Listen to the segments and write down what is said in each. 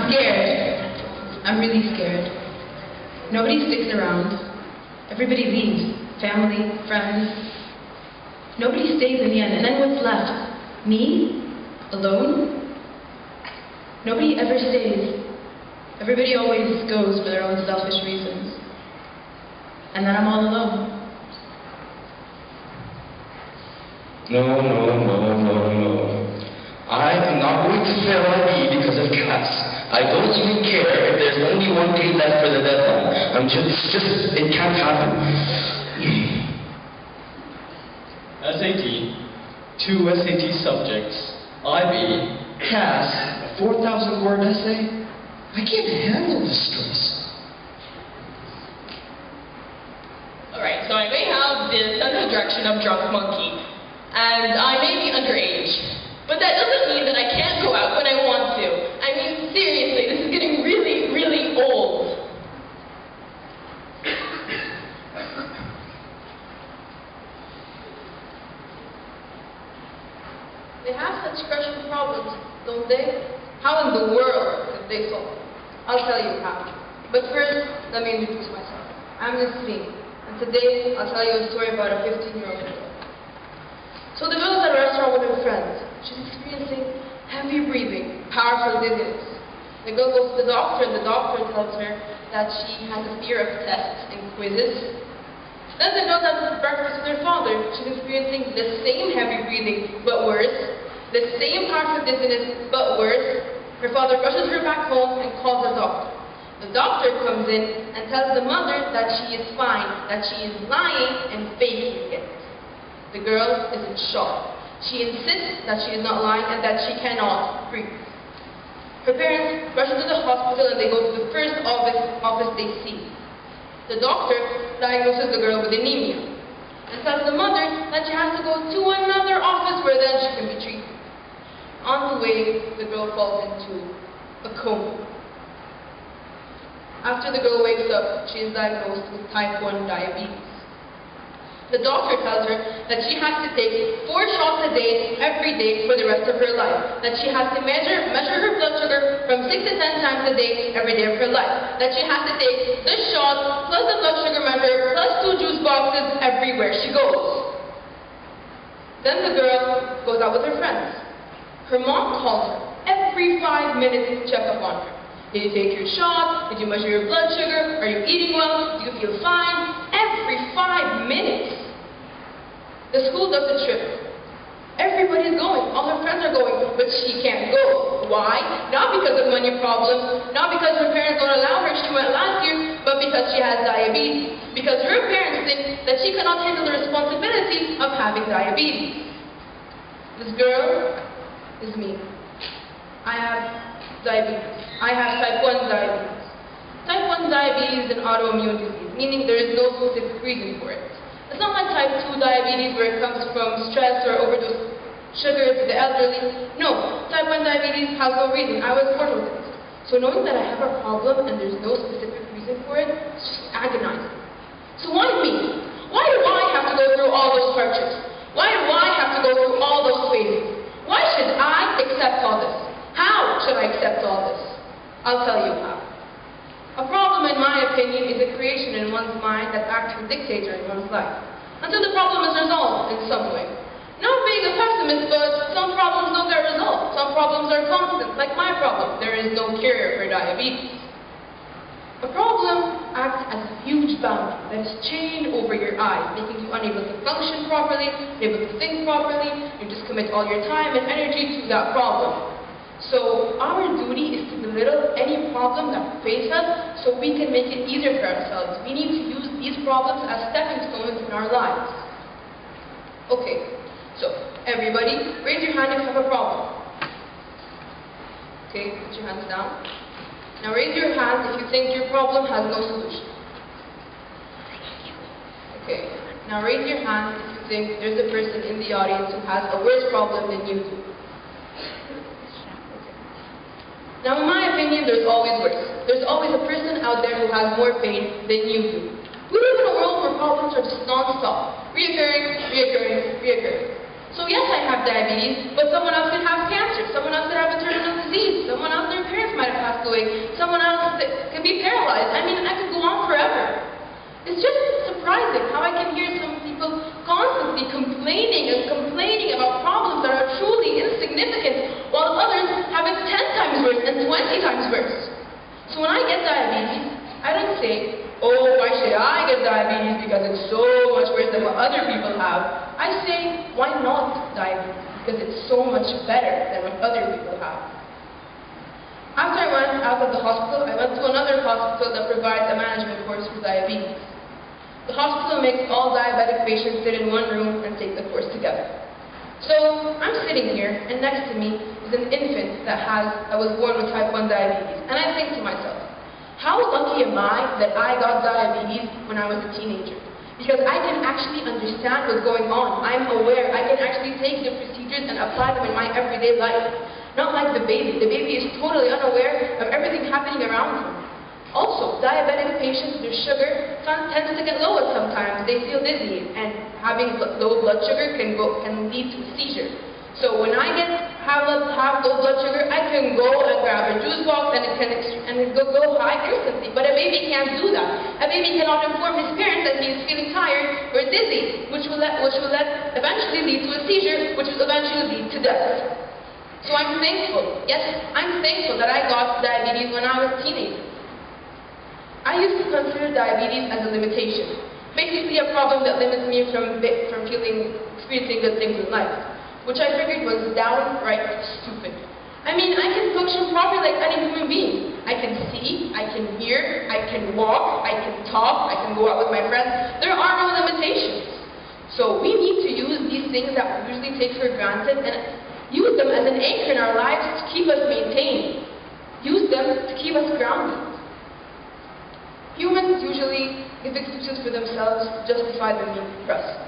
scared. I'm really scared. Nobody sticks around. Everybody leaves. Family, friends. Nobody stays in the end. And then what's left? Me? Alone? Nobody ever stays. Everybody always goes for their own selfish reasons. And then I'm all alone. No. I am not going to fail IB because of cats. I don't even care if there's only one day left for the deadline. It can't happen. SAT, 2 SAT subjects, IB, CAS, a 4,000-word essay. I can't handle this stress. Alright, so I may have the sense of direction of drunk monkey, and I may be underage, but that doesn't mean that I can't go out when I want to. I mean, seriously, this is getting really, really old. They have such crushing problems, don't they? How in the world could they solve? I'll tell you how. But first, let me introduce myself. I'm Nesreen, and today I'll tell you a story about a 15-year-old girl. So the girl's at a restaurant with her friends. She's experiencing heavy breathing, powerful dizziness. The girl goes to the doctor, and the doctor tells her that she has a fear of tests and quizzes. Then the girl has breakfast with her father. She's experiencing the same heavy breathing, but worse. The same powerful dizziness, but worse. Her father rushes her back home and calls the doctor. The doctor comes in and tells the mother that she is fine, that she is lying and faking it. The girl is in shock. She insists that she is not lying and that she cannot breathe. Her parents rush into the hospital and they go to the first office they see. The doctor diagnoses the girl with anemia and tells the mother that she has to go to another office where then she can be treated. On the way, the girl falls into a coma. After the girl wakes up, she is diagnosed with type 1 diabetes. The doctor tells her that she has to take 4 shots a day, every day, for the rest of her life. That she has to measure her blood sugar from 6 to 10 times a day, every day of her life. That she has to take the shot, plus the blood sugar measure, plus 2 juice boxes everywhere she goes. Then the girl goes out with her friends. Her mom calls her every 5 minutes to check up on her. Did you take your shot? Did you measure your blood sugar? Are you eating well? Do you feel fine? Every 5 minutes. The school does a trip. Everybody's going. All her friends are going, but she can't go. Why? Not because of money problems, not because her parents don't allow her, she went last year, but because she has diabetes. Because her parents think that she cannot handle the responsibility of having diabetes. This girl is me. I have diabetes. I have type 1 diabetes. Type 1 diabetes is an autoimmune disease, meaning there is no specific reason for it. It's not like type 2 diabetes where it comes from stress or overdose sugar to the elderly. No, type 1 diabetes has no reason. I was born with it. So knowing that I have a problem and there's no specific reason for it, it's just agonizing. So why me? Why do I have to go through all those hardships? Why do I have to go through all those phases? Why should I accept all this? How should I accept all this? I'll tell you how. A problem, in my opinion, is a creation in one's mind that acts as a dictator in one's life, until the problem is resolved in some way. Not being a pessimist, but some problems don't get resolved. Some problems are constant, like my problem. There is no cure for diabetes. A problem acts as a huge boundary that is chained over your eyes, making you unable to function properly, unable to think properly. You just commit all your time and energy to that problem. So our duty is to belittle any problem that faces us so we can make it easier for ourselves. We need to use these problems as stepping stones in our lives. Okay, so everybody, raise your hand if you have a problem. Okay, put your hands down. Now raise your hand if you think your problem has no solution. Okay, now raise your hand if you think there's a person in the audience who has a worse problem than you do. Now, in my opinion, there's always worse. There's always a person out there who has more pain than you do. We live in a world where problems are just non-stop, reoccurring. So yes, I have diabetes, but someone else could have cancer, someone else could have a terminal disease, someone else, their parents might have passed away, someone else could be paralyzed. I mean, I could go on forever. It's just surprising how I can hear some people constantly complaining about problems that are truly insignificant, while others have it 10 times worse and 20 times worse. So when I get diabetes, I don't say, oh, why should I get diabetes because it's so much worse than what other people have. I say, why not diabetes? Because it's so much better than what other people have. After I went out of the hospital, I went to another hospital that provides a management course for diabetes. The hospital makes all diabetic patients sit in one room and take the course together. So I'm sitting here, and next to me is an infant that was born with type 1 diabetes. And I think to myself, how lucky am I that I got diabetes when I was a teenager? Because I can actually understand what's going on. I'm aware. I can actually take the procedures and apply them in my everyday life. Not like the baby. The baby is totally unaware of everything happening around him. Also, diabetic patients, their sugar tends to get low at sometimes. They feel dizzy, and having low blood sugar can lead to a seizure. So when I have low blood sugar, I can go and grab a juice box and it go high instantly. But a baby can't do that. A baby cannot inform his parents that he is feeling tired or dizzy, which will eventually lead to a seizure, which will eventually lead to death. So I'm thankful. Yes, I'm thankful that I got diabetes when I was a teenager. I used to consider diabetes as a limitation, basically a problem that limits me from experiencing good things in life, which I figured was downright stupid. I mean, I can function properly like any human being. I can see, I can hear, I can walk, I can talk, I can go out with my friends. There are no limitations. So we need to use these things that we usually take for granted and use them as an anchor in our lives to keep us maintained. Use them to keep us grounded. Humans usually give excuses for themselves to justify their being depressed,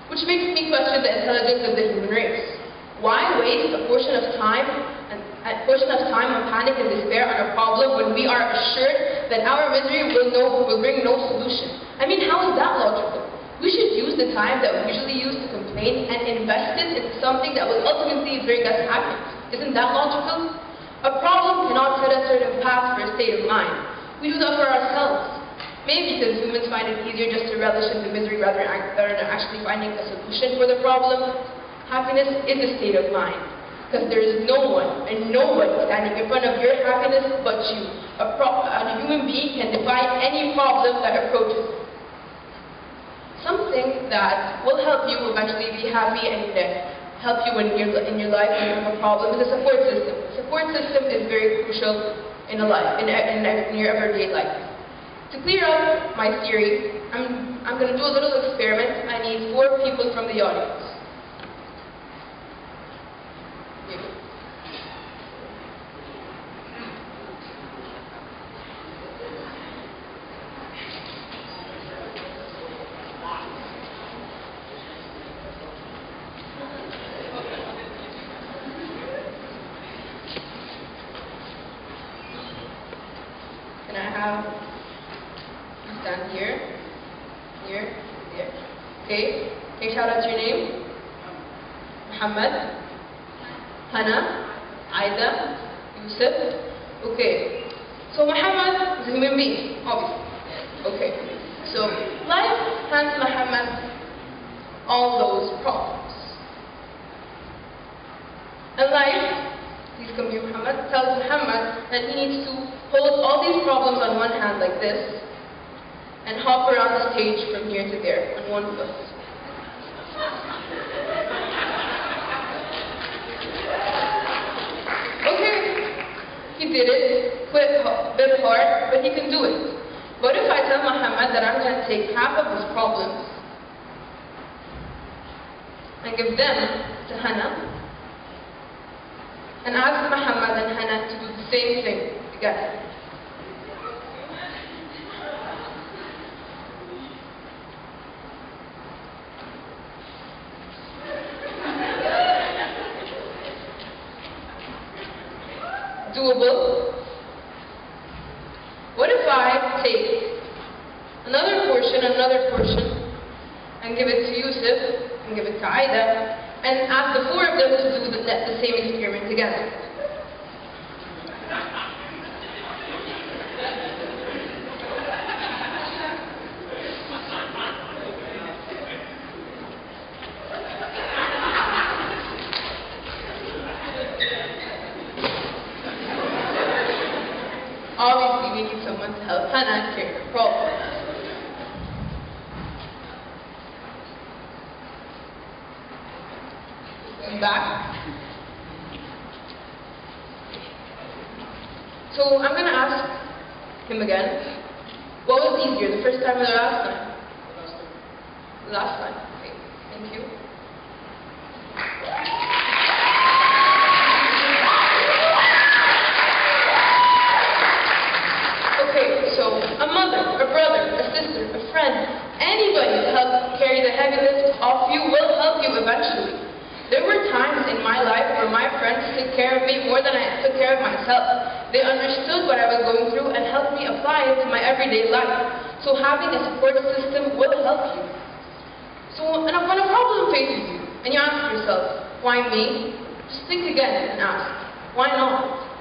which makes me question the intelligence of the human race. Why waste a portion of time on panic and despair on a problem when we are assured that our misery will bring no solution? I mean, how is that logical? We should use the time that we usually use to complain and invest it in something that will ultimately bring us happiness. Isn't that logical? A problem cannot set a certain path for a state of mind. We do that for ourselves. Maybe because humans find it easier just to relish in the misery rather than actually finding a solution for the problem. Happiness is a state of mind. Because there is no one and nobody standing in front of your happiness but you. A human being can defy any problem that approaches it. Something that will help you eventually be happy and help you in your life when you have a problem is a support system. A support system is very crucial in your everyday life. To clear up my theory, I'm going to do a little experiment. I need 4 people from the audience. Can I have you stand here, here, here? Okay. Can you shout out your name? Muhammad, Hana, Aida, Yusuf. Okay. So Muhammad is a human being, obviously. Okay. So life hands Muhammad all those problems. And life, please come here, Muhammad, tells Muhammad that he needs to hold all these problems on one hand like this and hop around the stage from here to there on one foot. Okay, he did it, a bit hard, but he can do it. What if I tell Muhammad that I'm going to take half of his problems and give them to Hana and ask Muhammad and Hana to do the same thing together? Doable? What if I take another portion, and give it to Yusuf, and give it to Aida, and ask the 4 of them to do the same experiment together? Obviously, we need someone to help Hannah create her problem. Is he back? So I'm going to ask him again. What was easier, the first time or the last time? The last time. Okay, thank you. Okay, so a mother, a brother, a sister, a friend, anybody to help carry the heavy lift off you will help you eventually. There were times in my life where my friends took care of me more than I took care of myself. They understood what I was going through and helped me apply it to my everyday life. So having a support system will help you. So when a problem faces you, and you ask yourself, why me? Just think again and ask, why not?